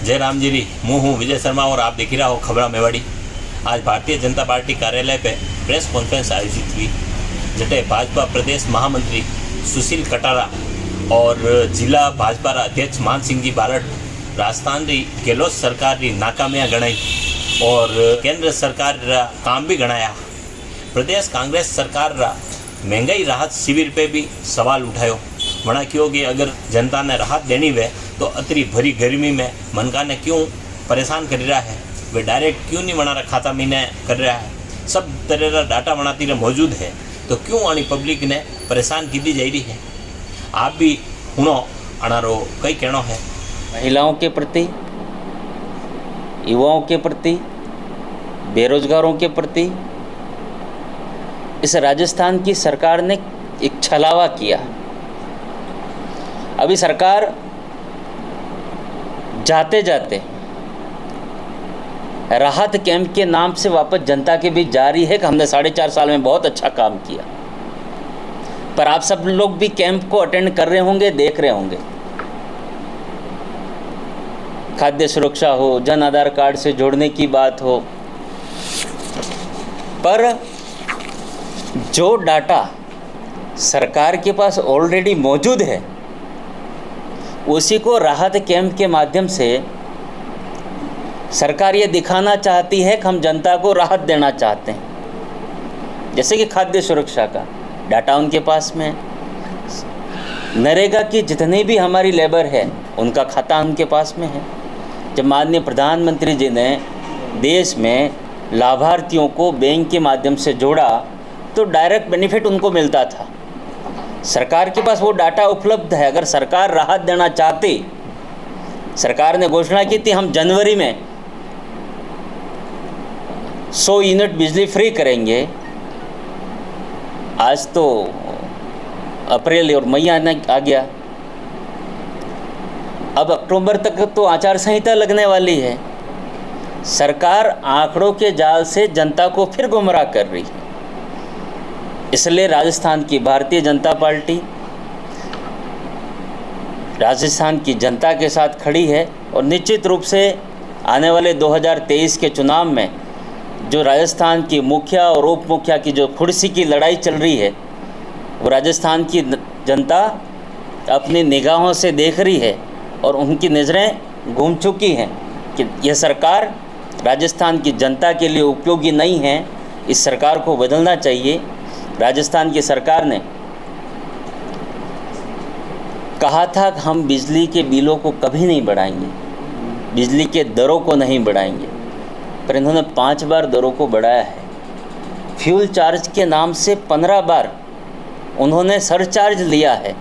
जय राम जी री। मैं हूँ विजय शर्मा और आप देख ही रहा हो खबरा मेवाड़ी। आज भारतीय जनता पार्टी कार्यालय पे प्रेस कॉन्फ्रेंस आयोजित हुई, जटे भाजपा प्रदेश महामंत्री सुशील कटारा और जिला भाजपा अध्यक्ष मान सिंह जी बारट राजस्थान री गहलोत सरकार री नाकामियां गणाई और केंद्र सरकार रा काम भी गणाया। प्रदेश कांग्रेस सरकार रा महंगाई राहत शिविर पे भी सवाल उठायो। वना क्यों कि अगर जनता ने राहत देनी वे तो अतरी भरी गर्मी में मनका ने क्यों परेशान कर रहा है, वे डायरेक्ट क्यों नहीं बना खाता महीने कर रहा है। सब तरह का डाटा बनाती रहे मौजूद है, तो क्यों आनी पब्लिक ने परेशान की दी जा रही है। आप भी हुनो अनारो कई कहना है। महिलाओं के प्रति, युवाओं के प्रति, बेरोजगारों के प्रति इस राजस्थान की सरकार ने एक छलावा किया। अभी सरकार जाते जाते राहत कैंप के नाम से वापस जनता के बीच जा रही है कि हमने 4.5 साल में बहुत अच्छा काम किया, पर आप सब लोग भी कैंप को अटेंड कर रहे होंगे, देख रहे होंगे। खाद्य सुरक्षा हो, जन आधार कार्ड से जोड़ने की बात हो, पर जो डाटा सरकार के पास ऑलरेडी मौजूद है उसी को राहत कैंप के माध्यम से सरकार ये दिखाना चाहती है कि हम जनता को राहत देना चाहते हैं। जैसे कि खाद्य सुरक्षा का डाटा उनके पास में है, नरेगा की जितनी भी हमारी लेबर है उनका खाता उनके पास में है। जब माननीय प्रधानमंत्री जी ने देश में लाभार्थियों को बैंक के माध्यम से जोड़ा तो डायरेक्ट बेनिफिट उनको मिलता था। सरकार के पास वो डाटा उपलब्ध है। अगर सरकार राहत देना चाहती, सरकार ने घोषणा की थी हम जनवरी में 100 यूनिट बिजली फ्री करेंगे। आज तो अप्रैल और मई आने आ गया, अब अक्टूबर तक तो आचार संहिता लगने वाली है। सरकार आंकड़ों के जाल से जनता को फिर गुमराह कर रही है। इसलिए राजस्थान की भारतीय जनता पार्टी राजस्थान की जनता के साथ खड़ी है और निश्चित रूप से आने वाले 2023 के चुनाव में जो राजस्थान की मुखिया और उप मुखिया की जो कुर्सी की लड़ाई चल रही है, वो राजस्थान की जनता अपनी निगाहों से देख रही है और उनकी नज़रें घूम चुकी हैं कि यह सरकार राजस्थान की जनता के लिए उपयोगी नहीं है। इस सरकार को बदलना चाहिए। राजस्थान की सरकार ने कहा था कि हम बिजली के बिलों को कभी नहीं बढ़ाएंगे, बिजली के दरों को नहीं बढ़ाएंगे, पर इन्होंने 5 बार दरों को बढ़ाया है। फ्यूल चार्ज के नाम से 15 बार उन्होंने सरचार्ज लिया है।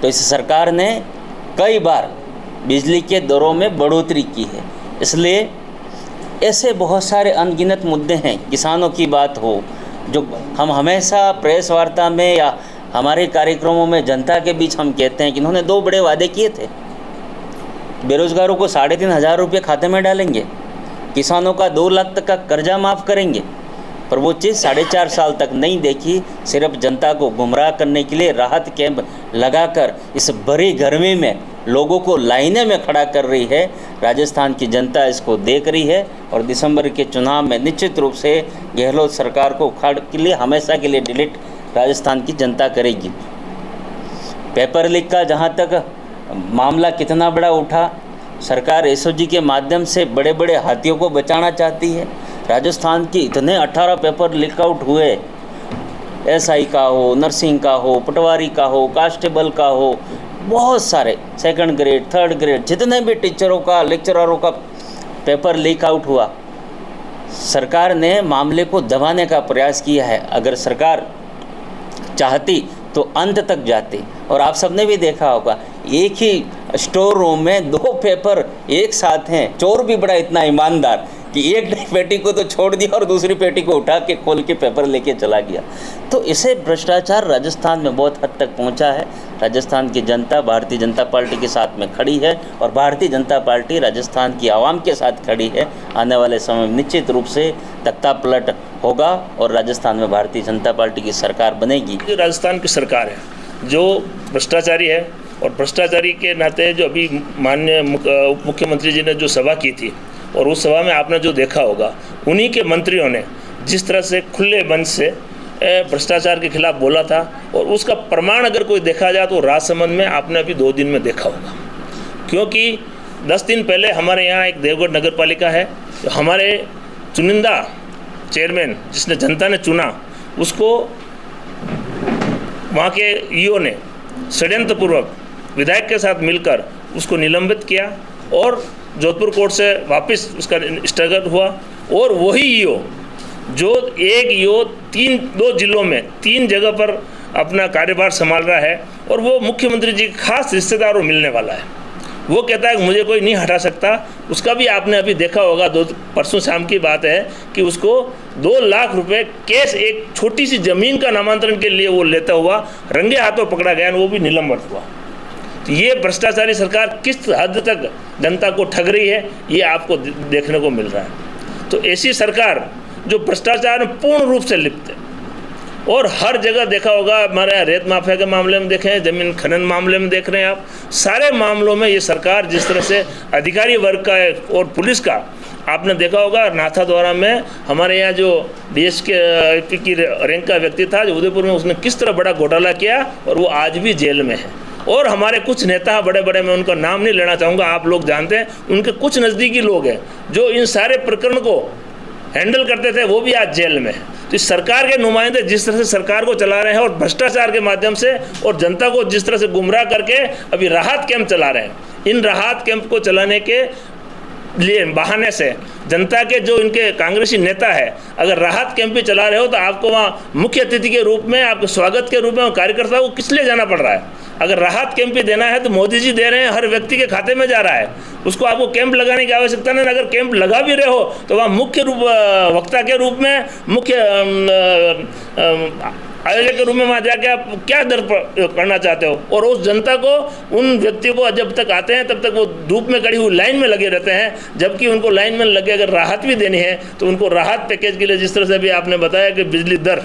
तो इस सरकार ने कई बार बिजली के दरों में बढ़ोतरी की है। इसलिए ऐसे बहुत सारे अनगिनत मुद्दे हैं, किसानों की बात हो, जो हम हमेशा प्रेस वार्ता में या हमारे कार्यक्रमों में जनता के बीच हम कहते हैं कि इन्होंने 2 बड़े वादे किए थे। बेरोजगारों को 3,500 रुपये खाते में डालेंगे, किसानों का 2 लाख तक का कर्जा माफ़ करेंगे, पर वो चीज़ 4.5 साल तक नहीं देखी। सिर्फ जनता को गुमराह करने के लिए राहत कैंप लगाकर इस भरी गर्मी में लोगों को लाइने में खड़ा कर रही है। राजस्थान की जनता इसको देख रही है और दिसंबर के चुनाव में निश्चित रूप से गहलोत सरकार को उखाड़ के लिए हमेशा के लिए डिलीट राजस्थान की जनता करेगी। पेपर लीक का जहाँ तक मामला कितना बड़ा उठा, सरकार एसओजी के माध्यम से बड़े बड़े हाथियों को बचाना चाहती है। राजस्थान के इतने 18 पेपर लीक आउट हुए, एसआई का हो, नर्सिंग का हो, पटवारी का हो, कांस्टेबल का हो, बहुत सारे 2nd ग्रेड 3rd ग्रेड जितने भी टीचरों का, लेक्चररों का पेपर लीक आउट हुआ। सरकार ने मामले को दबाने का प्रयास किया है। अगर सरकार चाहती तो अंत तक जाती। और आप सबने भी देखा होगा, एक ही स्टोर रूम में 2 पेपर एक साथ हैं। चोर भी बड़ा इतना ईमानदार कि एक पेटी को तो छोड़ दिया और दूसरी पेटी को उठा के खोल के पेपर लेके चला गया। तो इसे भ्रष्टाचार राजस्थान में बहुत हद तक पहुंचा है। राजस्थान की जनता भारतीय जनता पार्टी के साथ में खड़ी है और भारतीय जनता पार्टी राजस्थान की आवाम के साथ खड़ी है। आने वाले समय में निश्चित रूप से तख्ता पलट होगा और राजस्थान में भारतीय जनता पार्टी की सरकार बनेगी। राजस्थान की सरकार है जो भ्रष्टाचारी है, और भ्रष्टाचारी के नाते जो अभी माननीय उप मुख्यमंत्री जी ने जो सभा की थी और उस सभा में आपने जो देखा होगा, उन्हीं के मंत्रियों ने जिस तरह से खुले मन से भ्रष्टाचार के खिलाफ बोला था, और उसका प्रमाण अगर कोई देखा जाए तो राजसमंद में आपने अभी 2 दिन में देखा होगा। क्योंकि 10 दिन पहले हमारे यहाँ एक देवगढ़ नगर पालिका है, तो हमारे चुनिंदा चेयरमैन जिसने जनता ने चुना, उसको वहाँ के ईओ ने षड्यंत्रपूर्वक विधायक के साथ मिलकर उसको निलंबित किया और जोधपुर कोर्ट से वापस उसका स्थगन हुआ। और वही ईओ जो एक ईओ 2 जिलों में 3 जगह पर अपना कार्यभार संभाल रहा है, और वो मुख्यमंत्री जी के खास रिश्तेदारों मिलने वाला है, वो कहता है कि मुझे कोई नहीं हटा सकता। उसका भी आपने अभी देखा होगा, परसों शाम की बात है कि उसको 2 लाख रुपए कैश एक छोटी सी ज़मीन का नामांतरण के लिए वो लेता हुआ रंगे हाथों पकड़ा गया, वो भी निलंबित हुआ। तो ये भ्रष्टाचारी सरकार किस हद तक जनता को ठग रही है, ये आपको देखने को मिल रहा है। तो ऐसी सरकार जो भ्रष्टाचार में पूर्ण रूप से लिप्त है, और हर जगह देखा होगा, हमारे यहाँ रेत माफिया के मामले में देखें, जमीन खनन मामले में देख रहे हैं आप, सारे मामलों में ये सरकार जिस तरह से अधिकारी वर्ग का और पुलिस का आपने देखा होगा। नाथाद्वारा में हमारे यहाँ जो देश के की रैंक का व्यक्ति था जो उदयपुर में, उसने किस तरह बड़ा घोटाला किया और वो आज भी जेल में है। और हमारे कुछ नेता बड़े बड़े, मैं उनका नाम नहीं लेना चाहूँगा, आप लोग जानते हैं, उनके कुछ नज़दीकी लोग हैं जो इन सारे प्रकरण को हैंडल करते थे, वो भी आज जेल में है। तो इस सरकार के नुमाइंदे जिस तरह से सरकार को चला रहे हैं और भ्रष्टाचार के माध्यम से और जनता को जिस तरह से गुमराह करके अभी राहत कैंप चला रहे हैं, इन राहत कैंप को चलाने के लिए बहाने से जनता के जो इनके कांग्रेसी नेता है, अगर राहत कैंप भी चला रहे हो तो आपको वहाँ मुख्य अतिथि के रूप में, आपके स्वागत के रूप में कार्यकर्ताओं को किस लिए जाना पड़ रहा है? अगर राहत कैंप भी देना है तो मोदी जी दे रहे हैं, हर व्यक्ति के खाते में जा रहा है, उसको आपको कैंप लगाने की आवश्यकता नहीं। अगर कैंप लगा भी रहे हो तो वहाँ मुख्य वक्ता के रूप में, मुख्य आयोजक के रूप में वहाँ जाके आप क्या दर करना चाहते हो? और उस जनता को, उन व्यक्तियों को जब तक आते हैं तब तक वो धूप में खड़ी हुई लाइन में लगे रहते हैं, जबकि उनको लाइन में लगे अगर राहत भी देनी है तो उनको राहत पैकेज के लिए, जिस तरह से भी आपने बताया कि बिजली दर,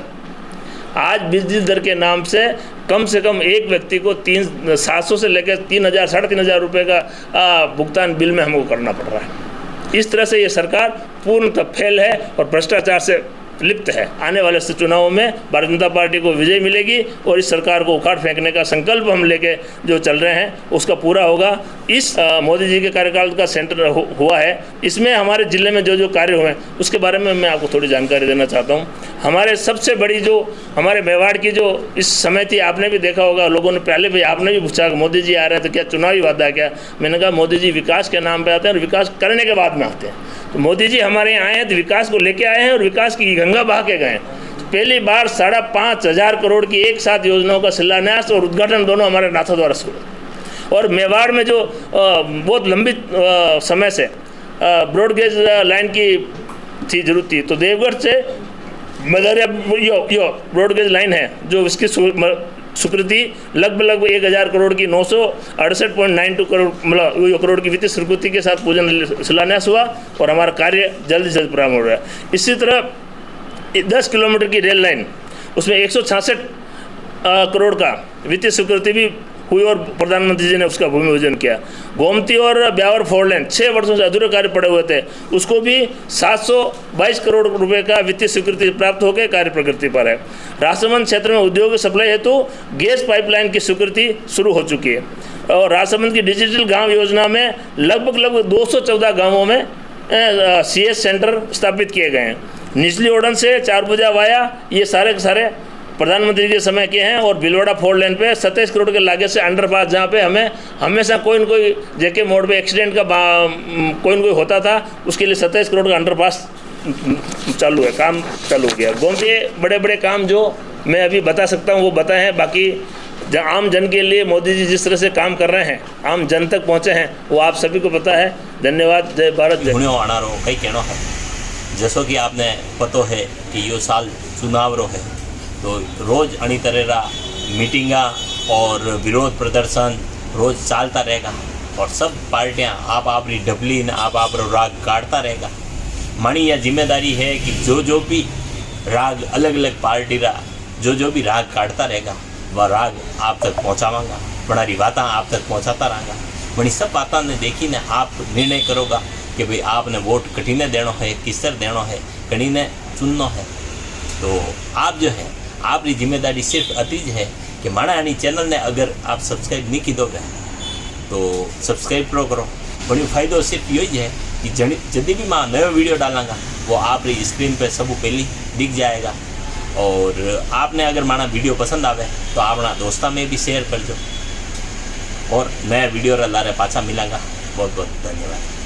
आज बिजली दर के नाम से कम एक व्यक्ति को 700 से लेकर 3,000 साढ़े 3,000 रुपये का भुगतान बिल में हमको करना पड़ रहा है। इस तरह से ये सरकार पूर्णतः फेल है और भ्रष्टाचार से लिप्त है। आने वाले चुनावों में भारतीय जनता पार्टी को विजय मिलेगी और इस सरकार को उखाड़ फेंकने का संकल्प हम लेके जो चल रहे हैं उसका पूरा होगा। इस मोदी जी के कार्यकाल का सेंटर हुआ है, इसमें हमारे ज़िले में जो जो कार्य हुए उसके बारे में मैं आपको थोड़ी जानकारी देना चाहता हूँ। हमारे सबसे बड़ी जो हमारे मेवाड़ की जो इस समय थी, आपने भी देखा होगा, लोगों ने पहले भी, आपने भी पूछा कि मोदी जी आ रहे हैं तो क्या चुनावी वादा क्या? मैंने कहा मोदी जी विकास के नाम पे आते हैं और विकास करने के बाद में आते हैं। तो मोदी जी हमारे यहाँ आए हैं तो विकास को लेके आए हैं और विकास की गंगा बहा के गए। पहली बार 5,500 करोड़ की एक साथ योजनाओं का शिलान्यास और उद्घाटन दोनों हमारे नाथाद्वारा शुरू। और मेवाड़ में जो बहुत लंबी समय से ब्रॉडगेज लाइन की थी जरूरत थी, तो देवगढ़ से मदरिया यो ब्रॉडगेज लाइन है जो इसकी स्वीकृति लगभग 1,000 करोड़ की 968.92 करोड़ की वित्तीय स्वीकृति के साथ पूजन शिलान्यास हुआ और हमारा कार्य जल्द से जल्द प्रारंभ हो रहा है। इसी तरह 10 किलोमीटर की रेल लाइन, उसमें 166 करोड़ का वित्तीय स्वीकृति भी हुई और प्रधानमंत्री जी ने उसका भूमि पूजन किया। गोमती और ब्यावर फोर लेन 6 वर्षों से अधूरे कार्य पड़े हुए थे, उसको भी 722 करोड़ रुपए का वित्तीय स्वीकृति प्राप्त होकर कार्य प्रगति पर है। राजसमंद क्षेत्र में उद्योग सप्लाई हेतु गैस पाइपलाइन की स्वीकृति शुरू हो चुकी है और राजसमंद की डिजिटल गांव योजना में लगभग 214 गांवों में CS सेंटर स्थापित किए गए हैं। निचली ओडन से चारभुजा वाया, ये सारे के सारे प्रधानमंत्री के समय के हैं। और भिलवाड़ा फोर लेन पे 27 करोड़ के लागत से अंडरपास, जहाँ पे हमें हमेशा कोई न कोई जेके मोड़ पे एक्सीडेंट का कोई न कोई होता था, उसके लिए 27 करोड़ का अंडरपास चालू है, काम चालू हो गया। गोमती बड़े बड़े काम जो मैं अभी बता सकता हूँ वो बताए हैं। बाकी आम जन के लिए मोदी जी जिस तरह से काम कर रहे हैं, आम जन तक पहुँचे हैं, वो आप सभी को पता है। धन्यवाद। जय भारत। जय कई कहना है जैसो कि आपने पतो है कि यो साल चुनाव रो है, तो रोज़ अणी तरेरा मीटिंगा और विरोध प्रदर्शन रोज़ चलता रहेगा और सब पार्टियां आप अपनी डबली आप राग काटता रहेगा। मानी यह जिम्मेदारी है कि जो भी राग अलग अलग पार्टी रा जो भी राग काटता रहेगा वह राग आप तक पहुंचावांगा। बड़ी बातें आप तक पहुँचाता रहूँगा। बड़ी सब बातों ने देखी ने आप निर्णय करोगा कि भाई आपने वोट कठिने देना है, किसर देना है, कहीं ने चुनना है। तो आप जो है आपकी जिम्मेदारी सिर्फ अतीज है कि माना यानी चैनल ने अगर आप सब्सक्राइब नहीं की दोगे तो सब्सक्राइब करो। बड़ी फ़ायदो सिर्फ यही है कि जब भी मैं नया वीडियो डालांगा वो आपकी स्क्रीन पे सब पहली दिख जाएगा। और आपने अगर माना वीडियो पसंद आवे तो अपना दोस्तों में भी शेयर कर दो। और नया वीडियो लारे पाछा मिलांगा। बहुत बहुत धन्यवाद।